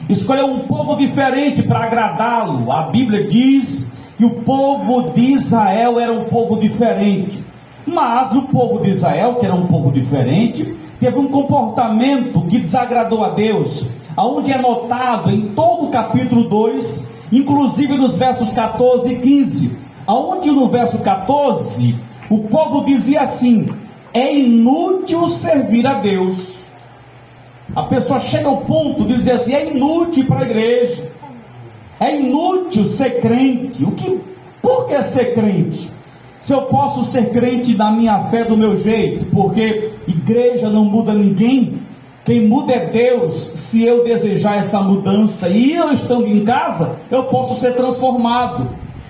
escolheu um povo diferente para agradá-lo. A Bíblia diz que o povo de Israel era um povo diferente, mas o povo de Israel, que era um povo diferente, teve um comportamento que desagradou a Deus, aonde é notado em todo o capítulo 2, inclusive nos versos 14 e 15, aonde no verso 14, o povo dizia assim: é inútil servir a Deus. A pessoa chega ao ponto de dizer assim: é inútil ir para a igreja, é inútil ser crente. Por que ser crente? Se eu posso ser crente da minha fé, do meu jeito, porque igreja não muda ninguém, quem muda é Deus. Se eu desejar essa mudança e eu estando em casa, eu posso ser transformado.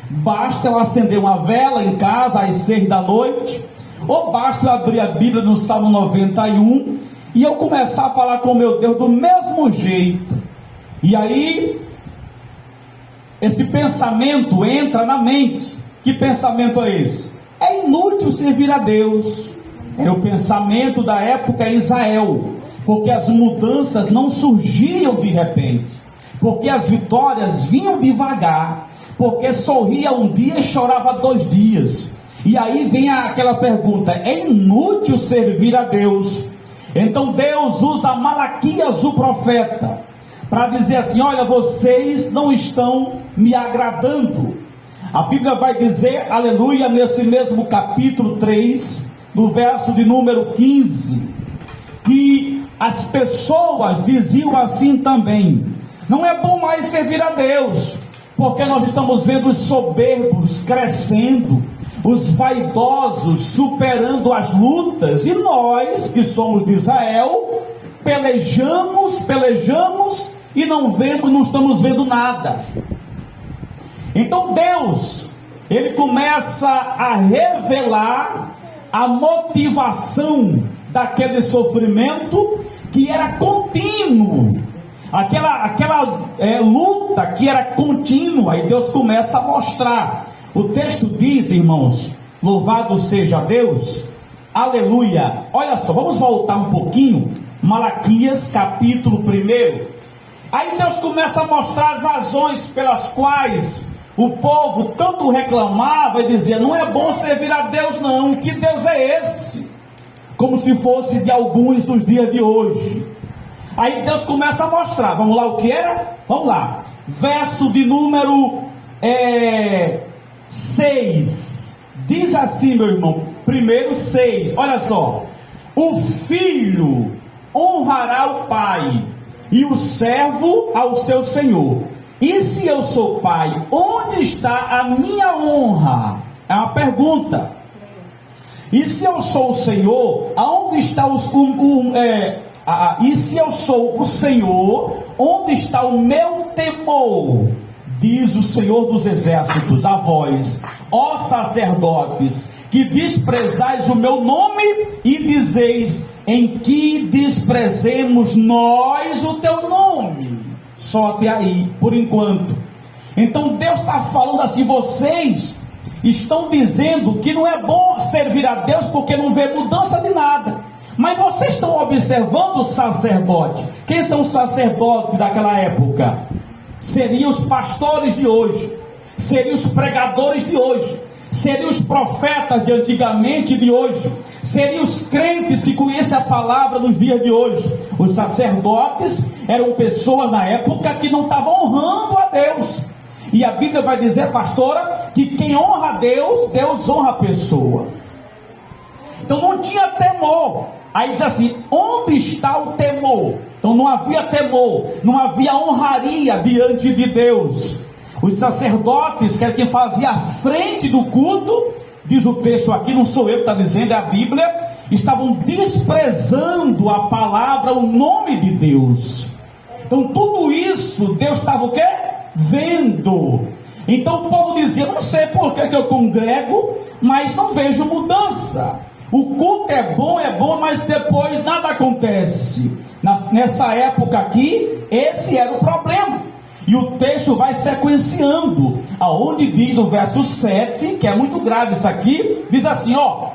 Basta eu acender uma vela em casa às 6 da noite, ou basta eu abrir a Bíblia no Salmo 91 e eu começar a falar com meu Deus do mesmo jeito. E aí esse pensamento entra na mente. Que pensamento é esse? É inútil servir a Deus. Era o pensamento da época em Israel, porque as mudanças não surgiam de repente, porque as vitórias vinham devagar, porque sorria um dia e chorava 2 dias. E aí vem aquela pergunta: é inútil servir a Deus? Então Deus usa Malaquias, o profeta, para dizer assim: olha, vocês não estão me agradando. A Bíblia vai dizer, aleluia, nesse mesmo capítulo 3, no verso de número 15, que as pessoas diziam assim também: não é bom mais servir a Deus, porque nós estamos vendo os soberbos crescendo, os vaidosos superando as lutas, e nós que somos de Israel pelejamos e não estamos vendo nada. Então Deus, ele começa a revelar a motivação daquele sofrimento que era contínuo, aquela luta que era contínua, e Deus começa a mostrar. O texto diz, irmãos, louvado seja Deus, aleluia. Olha só, vamos voltar um pouquinho, Malaquias capítulo 1. Aí Deus começa a mostrar as razões pelas quais o povo tanto reclamava e dizia: não é bom servir a Deus não, que Deus é esse? Como se fosse de alguns dos dias de hoje. Aí Deus começa a mostrar, vamos lá, o que era? Vamos lá, verso de número 6, diz assim, meu irmão, primeiro 6, olha só: o filho honrará o pai, e o servo ao seu senhor. E se eu sou pai, onde está a minha honra? É uma pergunta. E se eu sou o Senhor, aonde está e se eu sou o Senhor, onde está o meu temor? Diz o Senhor dos exércitos a vós, ó sacerdotes, que desprezais o meu nome e dizeis: em que desprezemos nós o teu nome? Só até aí, por enquanto. Então Deus está falando assim: vocês estão dizendo que não é bom servir a Deus porque não vê mudança de nada. Mas vocês estão observando o sacerdote. Quem são os sacerdotes daquela época? Seriam os pastores de hoje, seriam os pregadores de hoje, seriam os profetas de antigamente de hoje, seriam os crentes que conhecem a palavra nos dias de hoje. Os sacerdotes eram pessoas na época que não estavam honrando a Deus. E a Bíblia vai dizer, pastora, que quem honra a Deus, Deus honra a pessoa. Então não tinha temor. Aí diz assim: onde está o temor? Então não havia temor, não havia honraria diante de Deus. Os sacerdotes, que era quem fazia a frente do culto, diz o texto aqui, não sou eu que está dizendo, é a Bíblia, estavam desprezando a palavra, o nome de Deus. Então tudo isso Deus estava o quê? Vendo. Então o povo dizia: não sei por que eu congrego, mas não vejo mudança. O culto é bom, mas depois nada acontece. Nessa época aqui, esse era o problema. E o texto vai sequenciando, aonde diz no verso 7, que é muito grave isso aqui, diz assim: ó,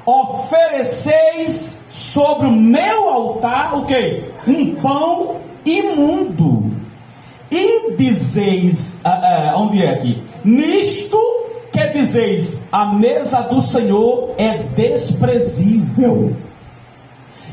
ofereceis sobre o meu altar o quê? Um pão imundo. dizeis, onde é aqui? Nisto que dizeis, a mesa do Senhor é desprezível.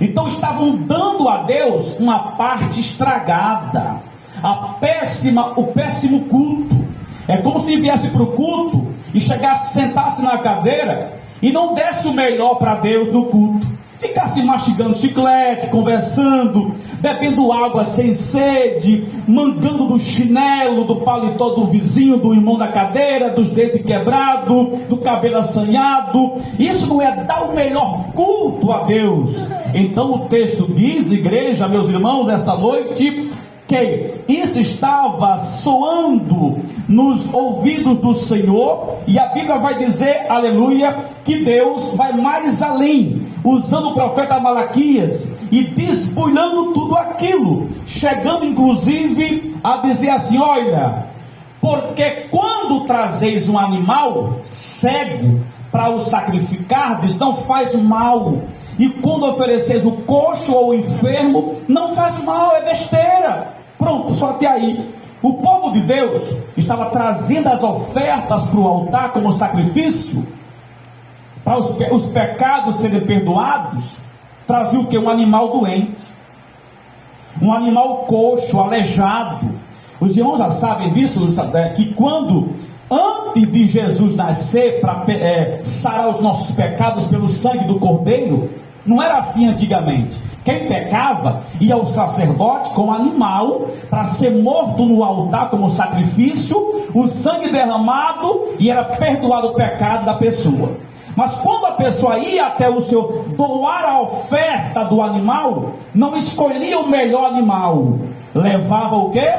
Então estavam dando a Deus uma parte estragada, o péssimo culto. É como se viesse para o culto e chegasse, sentasse na cadeira e não desse o melhor para Deus no culto. Ficasse mastigando chiclete, conversando, bebendo água sem sede, mangando do chinelo, do paletó do vizinho, do irmão da cadeira, dos dentes quebrados, do cabelo assanhado. Isso não é dar o melhor culto a Deus. Então o texto diz, igreja, meus irmãos, essa noite, que isso estava soando nos ouvidos do Senhor, e a Bíblia vai dizer, aleluia, que Deus vai mais além, usando o profeta Malaquias e desbulhando tudo aquilo, chegando inclusive a dizer assim: olha, porque quando trazeis um animal cego para o sacrificardes, não faz mal, e quando ofereceis o coxo ou o enfermo, não faz mal, é besteira. Pronto, só até aí. O povo de Deus estava trazendo as ofertas para o altar como sacrifício, para os pecados serem perdoados. Trazia o que? Um animal doente, um animal coxo, aleijado. Os irmãos já sabem disso, que quando, antes de Jesus nascer, para sarar os nossos pecados pelo sangue do Cordeiro, não era assim antigamente. Quem pecava ia ao sacerdote com o animal para ser morto no altar como sacrifício, o sangue derramado, e era perdoado o pecado da pessoa. Mas quando a pessoa ia até o Senhor doar a oferta do animal, não escolhia o melhor animal, levava o quê?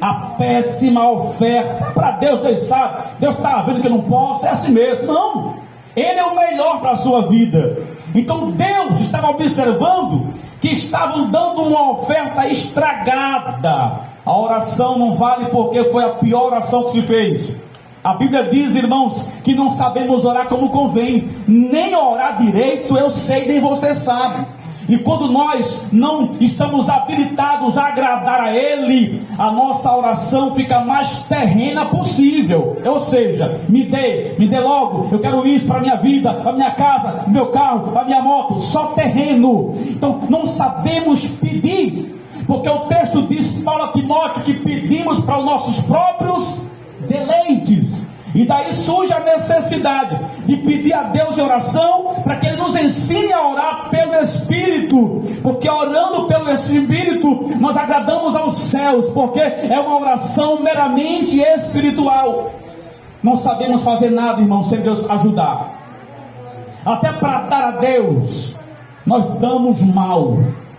A péssima oferta. Para Deus, Deus sabe, Deus está vendo que eu não posso, é assim mesmo. Não, Ele é o melhor para a sua vida. Então Deus estava observando que estavam dando uma oferta estragada. A oração não vale porque foi a pior oração que se fez. A Bíblia diz, irmãos, que não sabemos orar como convém. Nem orar direito eu sei, nem você sabe. E quando nós não estamos habilitados a agradar a Ele, a nossa oração fica mais terrena possível. Ou seja, me dê logo, eu quero isso para a minha vida, para a minha casa, meu carro, para a minha moto, só terreno. Então não sabemos pedir, porque o texto diz, Paulo a Timóteo, que pedimos para os nossos próprios deleites. E daí surge a necessidade de pedir a Deus em oração, para que Ele nos ensine a orar pelo Espírito, porque orando pelo Espírito, nós agradamos aos céus, porque é uma oração meramente espiritual. Não sabemos fazer nada, irmão, sem Deus ajudar. Até para dar a Deus, nós damos mal.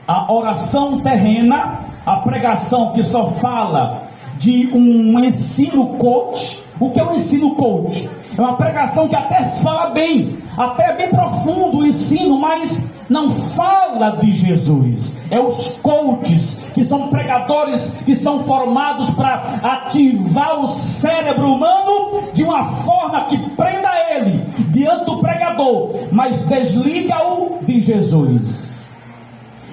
A oração terrena, a pregação que só fala de um ensino coach. O que é um ensino coach? É uma pregação que até fala bem, até é bem profundo o ensino, mas não fala de Jesus. É os coaches, que são pregadores que são formados para ativar o cérebro humano de uma forma que prenda ele diante do pregador, mas desliga-o de Jesus.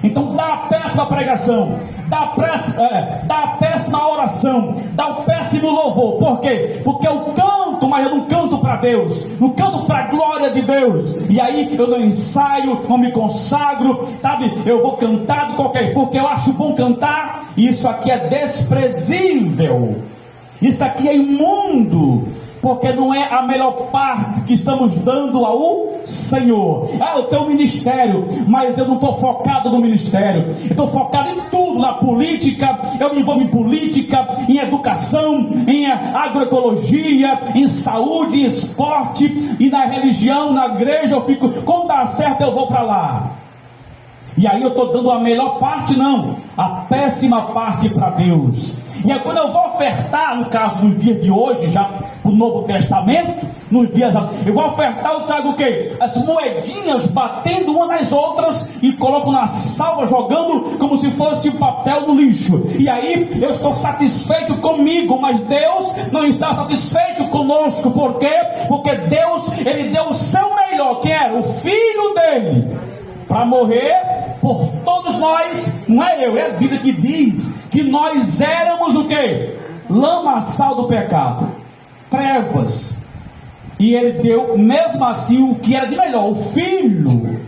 Então dá a péssima pregação, dá a péssima oração, dá o péssimo louvor. Por quê? Porque eu canto, mas eu não canto para Deus, não canto para a glória de Deus. E aí eu não ensaio, não me consagro, sabe? Eu vou cantar de qualquer, porque eu acho bom cantar. Isso aqui é desprezível, isso aqui é imundo, porque não é a melhor parte que estamos dando ao Senhor. Eu tenho um ministério, mas eu não estou focado no ministério, eu estou focado em tudo, na política, eu me envolvo em política, em educação, em agroecologia, em saúde, em esporte, e na religião, na igreja, eu fico, quando dá certo eu vou para lá. E aí eu estou dando a melhor parte, não, a péssima parte para Deus. E aí quando eu vou ofertar, no caso dos dias de hoje, já o Novo Testamento, nos dias, eu vou ofertar, eu trago o quê? As moedinhas batendo umas nas outras e coloco na salva, jogando como se fosse o papel no lixo. E aí eu estou satisfeito comigo, mas Deus não está satisfeito conosco. Por quê? Porque Deus, Ele deu o seu melhor, que era o Filho dele, para morrer por todos nós. Não é eu, é a Bíblia que diz que nós éramos o quê? lamaçal do pecado, trevas. E ele deu, mesmo assim, o que era de melhor, o filho.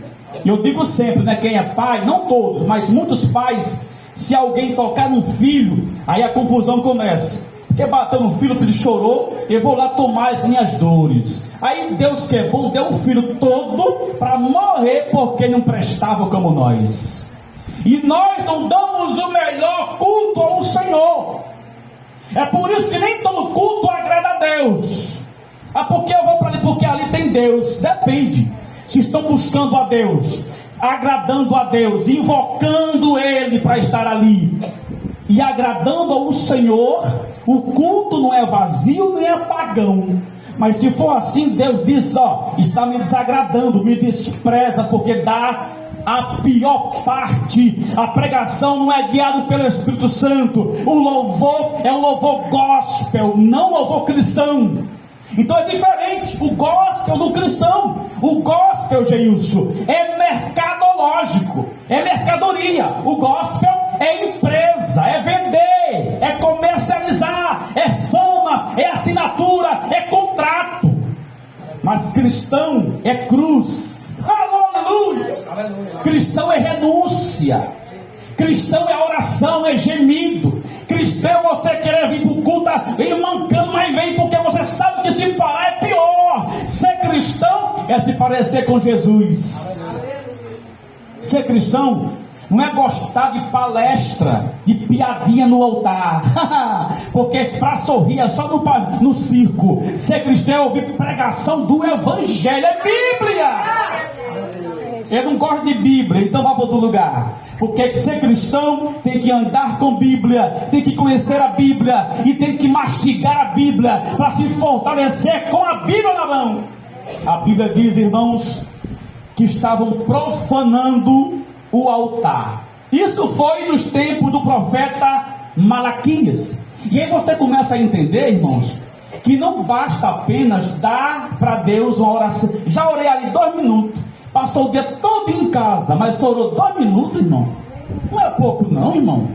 E eu digo sempre, né, quem é pai, não todos, mas muitos pais, se alguém tocar no filho, aí a confusão começa. Porque bateu no filho, o filho chorou, eu vou lá tomar as minhas dores. Aí Deus, que é bom, deu o filho todo para morrer porque não prestava como nós. E nós não damos o melhor culto ao Senhor. É por isso que nem todo culto agrada a Deus. Ah, porque eu vou para ali? Porque ali tem Deus. Depende. Se estão buscando a Deus, agradando a Deus, invocando Ele para estar ali e agradando ao Senhor, o culto não é vazio nem é pagão. Mas se for assim, Deus diz: ó, está me desagradando, me despreza, porque dá a pior parte. A pregação não é guiada pelo Espírito Santo. O louvor é um louvor gospel, não louvor cristão. Então é diferente o gospel do cristão. O gospel, Geilson, é mercadológico, é mercadoria. O gospel é empresa, é vender, é comercializar, é fama, é assinatura, é contrato. Mas cristão é cruz. Aleluia! Cristão é renúncia. Cristão é oração, é gemido. Cristão é você querer vir para o culto, vem mancando, mas vem porque você sabe que se parar é pior. Ser cristão é se parecer com Jesus. Ser cristão não é gostar de palestra, de piadinha no altar, porque para sorrir é só no circo. Ser cristão é ouvir pregação do Evangelho, é Bíblia. Eu não gosto de Bíblia, então vá para outro lugar. Porque ser cristão tem que andar com Bíblia, tem que conhecer a Bíblia e tem que mastigar a Bíblia para se fortalecer com a Bíblia na mão. A Bíblia diz, irmãos, que estavam profanando o altar. Isso foi nos tempos do profeta Malaquias. E aí você começa a entender, irmãos, que não basta apenas dar para Deus uma oração. Já orei ali 2 minutos. Passou o dia todo em casa, mas só orou 2 minutos, irmão. Não é pouco não, irmão.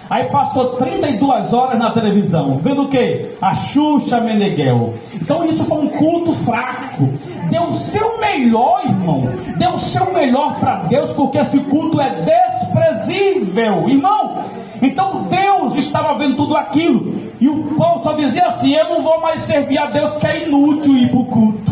Aí passou 32 horas na televisão, vendo o quê? A Xuxa Meneghel. Então isso foi um culto fraco. Deu o seu melhor, irmão. Deu o seu melhor para Deus, porque esse culto é desprezível, irmão. Então Deus estava vendo tudo aquilo. E o povo só dizia assim: eu não vou mais servir a Deus, que é inútil ir para o culto.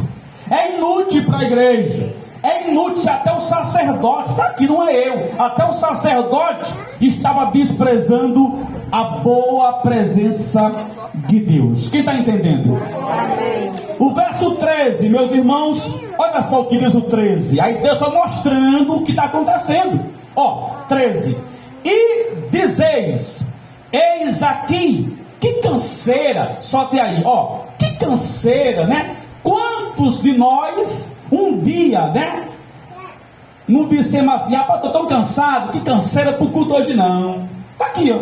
É inútil ir para a igreja. É inútil, se até o sacerdote, está aqui, não é eu, até o sacerdote estava desprezando a boa presença de Deus. Quem está entendendo? Amém. O verso 13, meus irmãos, olha só o que diz o 13. Aí Deus está mostrando o que está acontecendo. Ó, 13. E dizeis: eis aqui, que canseira, só até aí, ó, que canseira, né? Quantos de nós um dia, né, não dissemos assim: ah, estou tão cansado, que canseira para o culto hoje não. Está aqui, ó.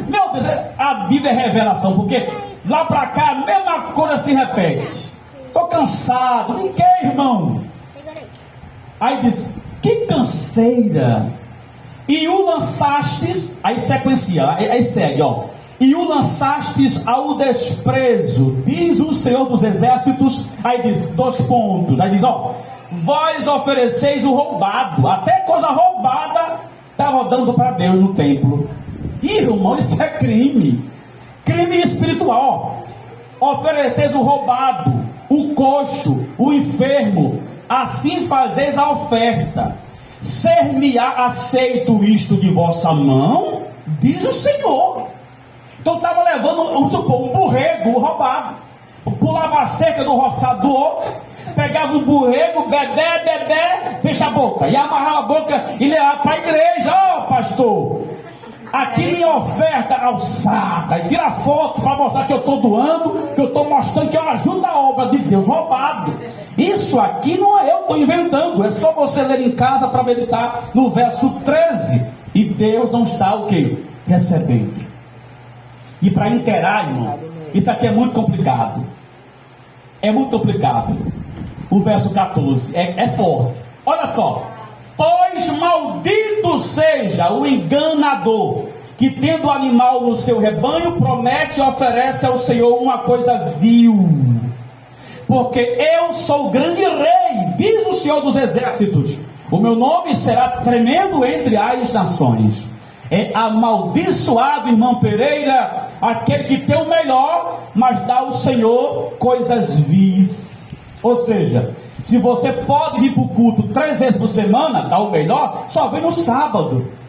Meu Deus, a Bíblia é revelação, porque lá para cá a mesma coisa se repete. Estou cansado, de quê, irmão? Aí diz: que canseira. E o lançastes, aí sequencia, aí segue, ó. E o lançastes ao desprezo, diz o Senhor dos Exércitos. Aí diz 2 pontos. Aí diz, ó: vós ofereceis o roubado. Até coisa roubada estava dando para Deus no templo. Irmão, isso é crime. Crime espiritual. Ofereceis o roubado, o coxo, o enfermo. Assim fazeis a oferta. Ser-me-á aceito isto de vossa mão, diz o Senhor. Então estava levando, vamos supor, um borrego roubado. Pulava a cerca do roçado do outro, pegava o borrego, bebê, fecha a boca, e amarrava a boca e levava para a igreja. Ó, pastor, aqui minha oferta alçada, e tira foto para mostrar que eu estou doando, que eu estou mostrando que eu ajudo a obra de Deus. Roubado. Isso aqui não é eu que estou inventando, é só você ler em casa para meditar no verso 13. E Deus não está o quê? Recebendo. E para inteirar, irmão, isso aqui é muito complicado. É muito complicado. O verso 14 é forte. Olha só: pois maldito seja o enganador que tendo animal no seu rebanho, promete e oferece ao Senhor uma coisa vil. Porque eu sou o grande rei, diz o Senhor dos exércitos, o meu nome será tremendo entre as nações. É amaldiçoado, irmão Pereira, aquele que tem o melhor, mas dá ao Senhor coisas vis. Ou seja, se você pode vir para o culto 3 vezes por semana, dá o melhor, só vem no sábado.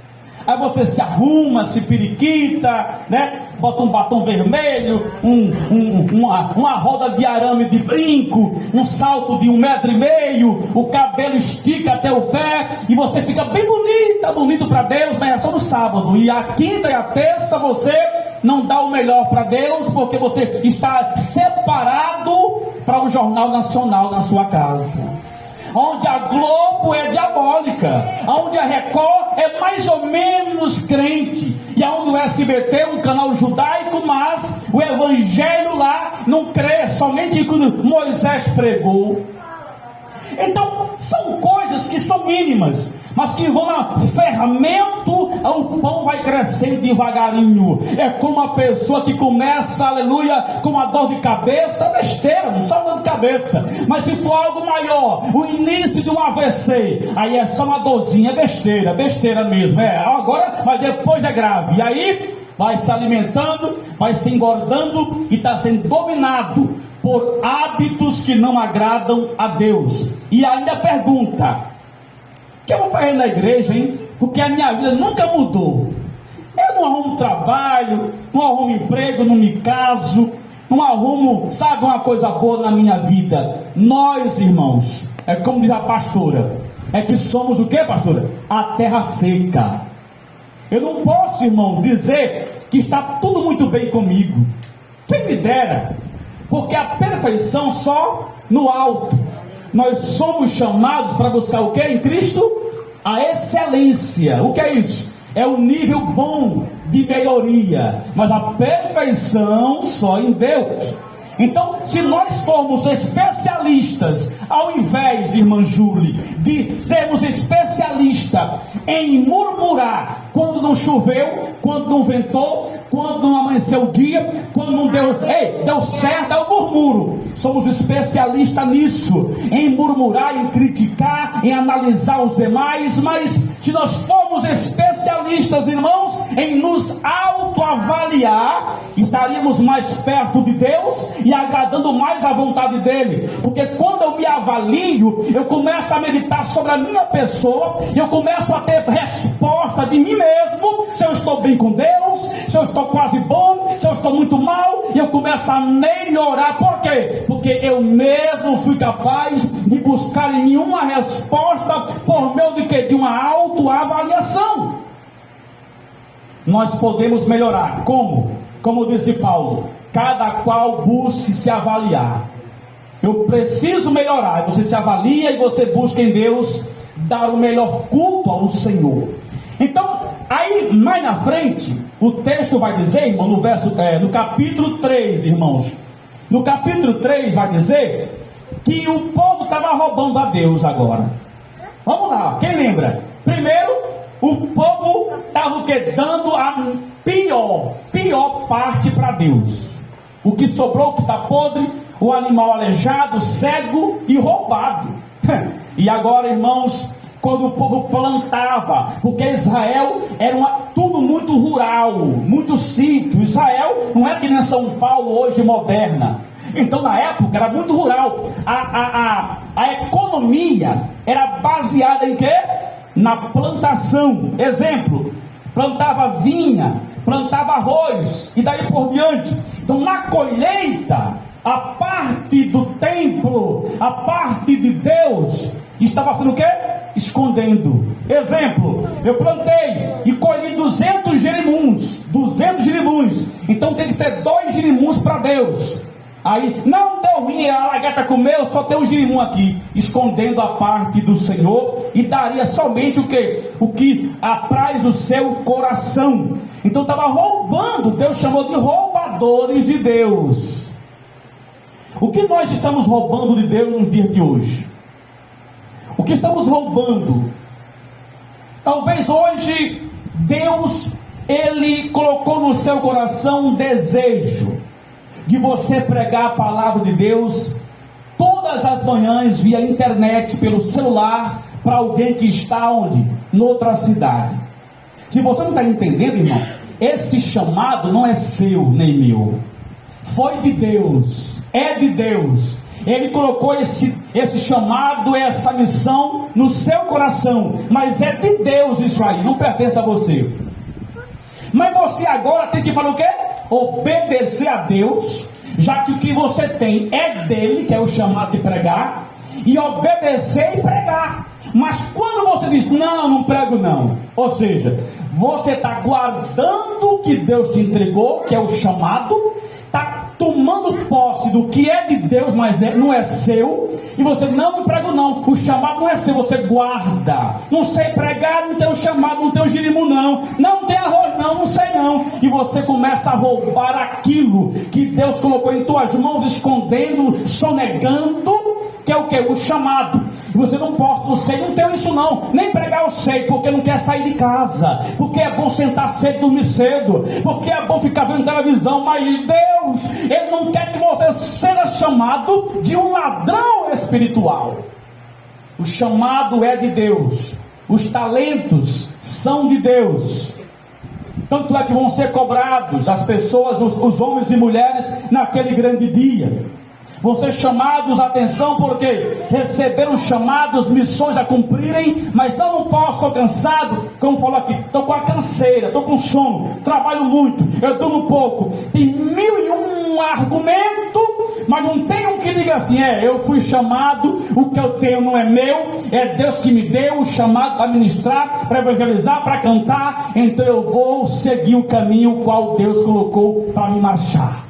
Aí você se arruma, se periquita, né? Bota um batom vermelho, uma roda de arame de brinco, um salto de 1,5 metro, o cabelo estica até o pé, e você fica bem bonito para Deus, mas é só no sábado. E a quinta e a terça você não dá o melhor para Deus, porque você está separado para o Jornal Nacional na sua casa. Onde a Globo é diabólica, onde a Record é mais ou menos crente, e onde o SBT é um canal judaico, mas o evangelho lá não crê, somente quando Moisés pregou. Então, são coisas que são mínimas, mas que vão na ferramenta, o pão vai crescendo devagarinho. É como uma pessoa que começa, aleluia, com uma dor de cabeça, besteira, não só dor de cabeça, mas se for algo maior, o início de um AVC, aí é só uma dorzinha, é besteira mesmo, agora, mas depois é grave, e aí vai se alimentando, vai se engordando, e está sendo dominado por hábitos que não agradam a Deus. E ainda pergunta: o que eu vou fazer na igreja, hein? Porque a minha vida nunca mudou. Eu não arrumo trabalho, não arrumo emprego, não me caso, não arrumo, sabe, uma coisa boa na minha vida. Nós, irmãos, é como diz a pastora, é que somos o que, pastora? A terra seca. Eu não posso, irmãos, dizer que está tudo muito bem comigo. Quem me dera, porque a perfeição só no alto. Nós somos chamados para buscar o que em Cristo? A excelência. O que é isso? É um nível bom de melhoria, mas a perfeição só em Deus. Então, se nós formos especialistas, ao invés, irmã Júlia, de sermos especialistas em murmurar quando não choveu, quando não ventou, quando não amanheceu o dia, quando não deu, deu certo, é o murmuro. Somos especialistas nisso, em murmurar, em criticar, em analisar os demais. Mas se nós formos especialistas, irmãos, em nos autoavaliar, estaríamos mais perto de Deus e agradando mais a vontade dele. Porque quando eu me avalio, eu começo a meditar sobre a minha pessoa, e eu começo a ter resposta de mim mesmo, se eu estou bem com Deus, se eu estou quase bom, se eu estou muito mal, e eu começo a melhorar. Por quê? Porque eu mesmo fui capaz de buscar em mim uma resposta por meio de quê? De uma autoavaliação. Nós podemos melhorar. Como? Como disse Paulo, cada qual busque se avaliar. Eu preciso melhorar. Você se avalia e você busca em Deus dar o melhor culto ao Senhor. Então, aí mais na frente, o texto vai dizer, irmão, no capítulo 3, irmãos, no capítulo 3 vai dizer que o povo estava roubando a Deus agora. Vamos lá, quem lembra? Primeiro, o povo estava o quê? Dando a pior parte para Deus. O que sobrou, o que está podre, o animal aleijado, cego e roubado. E agora, irmãos, quando o povo plantava, porque Israel era tudo muito rural, muito sítio. Israel não é que nem São Paulo hoje moderna. Então na época era muito rural. A economia era baseada em quê? Na plantação. Exemplo, plantava vinha, plantava arroz e daí por diante. Então na colheita, a parte do templo, a parte de Deus estava sendo o quê? Escondendo. Exemplo, eu plantei e colhi 200 jirimuns. Então tem que ser 2 jirimuns para Deus. Aí, não deu ruim, a lagarta comeu, só tem um girimum aqui, escondendo a parte do Senhor, e daria somente o que? O que apraz o seu coração. Então estava roubando. Deus chamou de roubadores de Deus. O que nós estamos roubando de Deus nos dias de hoje? O que estamos roubando? Talvez hoje Deus Ele colocou no seu coração um desejo de você pregar a palavra de Deus todas as manhãs via internet, pelo celular, para alguém que está onde? Noutra cidade. Se você não está entendendo, irmão, esse chamado não é seu nem meu, foi de Deus, é de Deus. Ele colocou esse chamado, essa missão no seu coração, mas é de Deus isso aí, não pertence a você. Mas você agora tem que fazer o quê? Obedecer a Deus, já que o que você tem é dele, que é o chamado de pregar, e obedecer e pregar. Mas quando você diz, não prego não, ou seja, você está guardando o que Deus te entregou, que é o chamado, está tomando posse do que é de Deus, mas não é seu, e você não prego não, o chamado não é seu, você guarda. Não sei pregar, não tem o chamado, não tem o jirimu não tem arroz não sei não, e você começa a roubar aquilo que Deus colocou em tuas mãos, escondendo, sonegando, que é o que? O chamado. E você não pode, não sei, não tenho isso não, nem pregar eu sei, porque não quer sair de casa, porque é bom sentar cedo e dormir cedo, porque é bom ficar vendo televisão, mas Deus, Ele não quer que você seja chamado de um ladrão espiritual. O chamado é de Deus, os talentos são de Deus, tanto é que vão ser cobrados as pessoas, os homens e mulheres naquele grande dia. Vão ser chamados a atenção porque receberam chamados, missões a cumprirem, mas não posso, estou cansado, como falou aqui, estou com a canseira, estou com sono, trabalho muito, eu durmo pouco, tem 1001 argumento, mas não tem um que diga assim, eu fui chamado, o que eu tenho não é meu, é Deus que me deu o chamado para ministrar, para evangelizar, para cantar, então eu vou seguir o caminho qual Deus colocou para me marchar.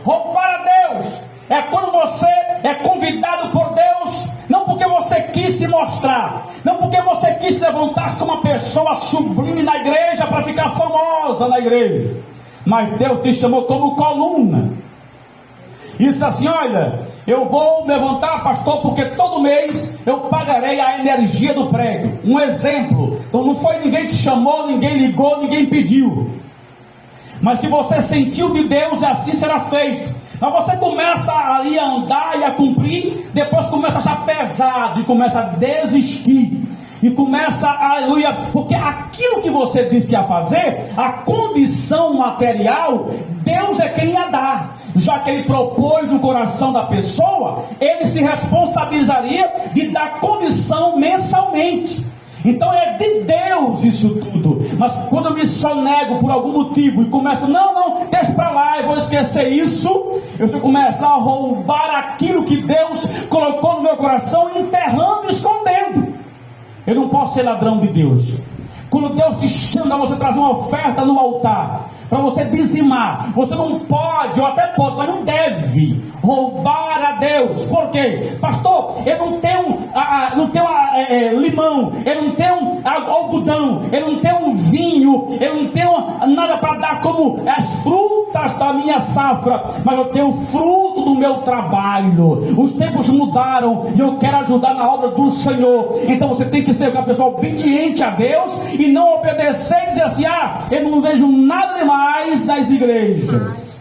Roubar a Deus é quando você é convidado por Deus, não porque você quis se mostrar, não porque você quis se levantar como uma pessoa sublime na igreja para ficar famosa na igreja, mas Deus te chamou como coluna. Isso assim, olha, eu vou me levantar, pastor, porque todo mês eu pagarei a energia do prédio. Um exemplo. Então não foi ninguém que chamou, ninguém ligou, ninguém pediu. Mas se você sentiu de Deus, assim será feito. Mas você começa ali a andar e a cumprir, depois começa a achar pesado e começa a desistir. E começa, aleluia, porque aquilo que você disse que ia fazer, a condição material, Deus é quem ia dar. Já que Ele propôs no coração da pessoa, Ele se responsabilizaria de dar condição mensalmente. Então é de Deus isso tudo. Mas quando eu me sonego por algum motivo e começo, não, deixa para lá, eu vou esquecer isso, eu estou começando a roubar aquilo que Deus colocou no meu coração, enterrando e escondendo. Eu não posso ser ladrão de Deus. Quando Deus te chama para você trazer uma oferta no altar, para você dizimar, você não pode, ou até pode, mas não deve roubar a Deus. Por quê? Pastor, eu não tenho limão, eu não tenho algodão, eu não tenho vinho, eu não tenho nada para dar como as frutas da minha safra, mas eu tenho fruto do meu trabalho. Os tempos mudaram e eu quero ajudar na obra do Senhor. Então você tem que ser uma pessoa obediente a Deus e não obedecer e dizer assim, eu não vejo nada demais nas igrejas,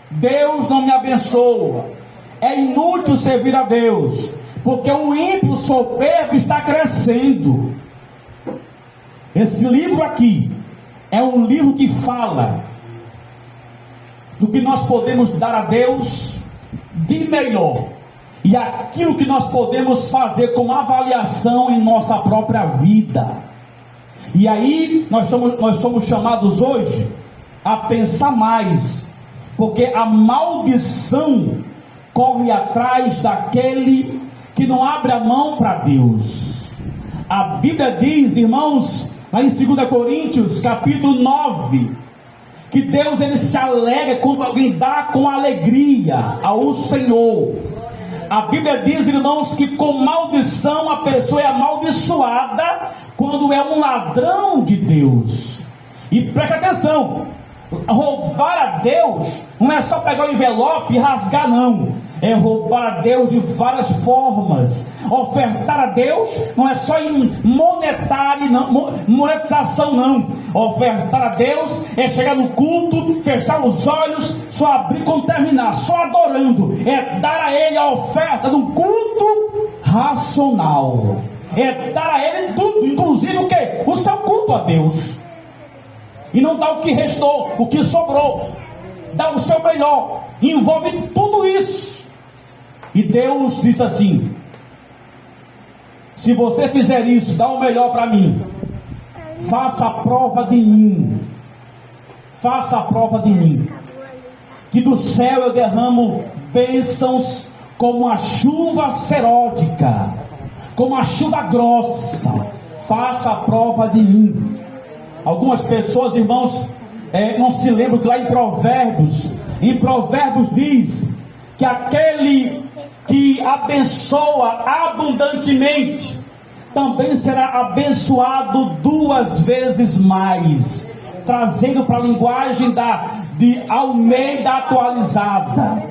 Deus não me abençoa, é inútil servir a Deus, porque o ímpio soberbo está crescendo. Esse livro aqui é um livro que fala do que nós podemos dar a Deus de melhor, e aquilo que nós podemos fazer como avaliação em nossa própria vida. E aí nós somos chamados hoje a pensar mais, porque a maldição corre atrás daquele que não abre a mão para Deus. A Bíblia diz, irmãos, lá em 2 Coríntios capítulo 9, que Deus ele se alegra quando alguém dá com alegria ao Senhor. A Bíblia diz, irmãos, que com maldição a pessoa é amaldiçoada quando é um ladrão de Deus. E preste atenção, Roubar a Deus não é só pegar o envelope e rasgar, não. É roubar a Deus de várias formas. Ofertar a Deus não é só em monetário, não, monetização, não. Ofertar a Deus é chegar no culto, fechar os olhos, só abrir quando terminar, só adorando. É dar a Ele a oferta do culto racional. É dar a Ele tudo, inclusive o quê? O seu culto a Deus. E não dá o que restou, o que sobrou. Dá o seu melhor. Envolve tudo isso. E Deus diz assim: se você fizer isso, dá o melhor para mim, faça a prova de mim. Faça a prova de mim. Que do céu eu derramo bênçãos como a chuva seródica, como a chuva grossa. Faça a prova de mim. Algumas pessoas, irmãos, não se lembram que lá em Provérbios diz que aquele que abençoa abundantemente também será abençoado 2 vezes mais. Trazendo para a linguagem de Almeida atualizada: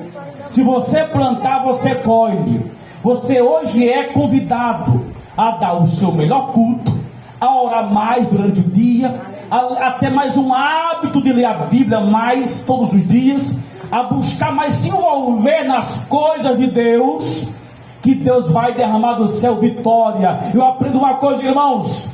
se você plantar, você colhe. Você hoje é convidado a dar o seu melhor culto, a orar mais durante o dia, a ter mais um hábito de ler a Bíblia mais todos os dias, a buscar mais se envolver nas coisas de Deus, que Deus vai derramar do céu vitória. Eu aprendo uma coisa, irmãos: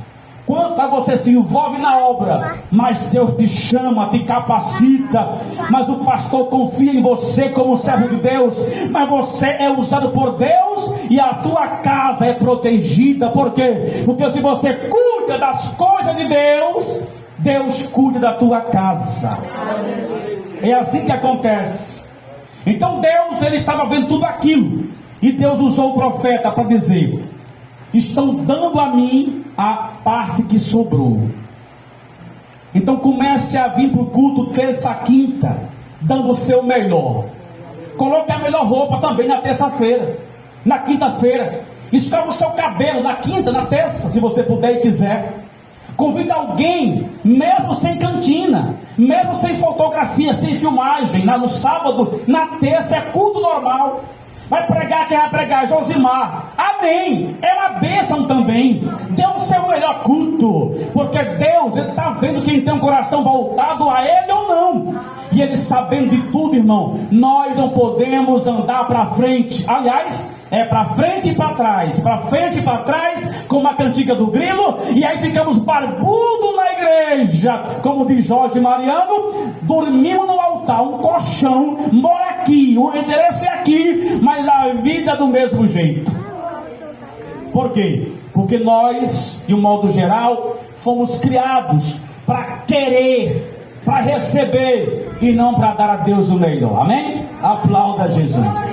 quanto a você se envolve na obra, mas Deus te chama, te capacita, mas o pastor confia em você como servo de Deus, mas você é usado por Deus e a tua casa é protegida. Por quê? Porque se você cuida das coisas de Deus, Deus cuida da tua casa. É assim que acontece. Então Deus, ele estava vendo tudo aquilo, e Deus usou o profeta para dizer: estão dando a mim a parte que sobrou. Então comece a vir para o culto terça, quinta, dando o seu melhor. Coloque a melhor roupa também na terça-feira, na quinta-feira. Escova o seu cabelo na quinta, na terça, se você puder e quiser. Convida alguém, mesmo sem cantina, mesmo sem fotografia, sem filmagem, no sábado, na terça é culto normal. Vai pregar quem vai pregar? Josimar. Amém. É uma bênção também. Dê o seu melhor culto, porque Deus, ele está vendo quem tem um coração voltado a Ele ou não. E Ele sabendo de tudo, irmão, nós não podemos andar para frente. Aliás, é para frente e para trás, para frente e para trás, como a cantiga do grilo, e aí ficamos barbudo na igreja, como diz Jorge Mariano, dormimos no altar, um colchão, mora aqui, o endereço é aqui, mas a vida é do mesmo jeito. Por quê? Porque nós, de um modo geral, fomos criados para querer, para receber, e não para dar a Deus o melhor. Amém? Aplauda Jesus.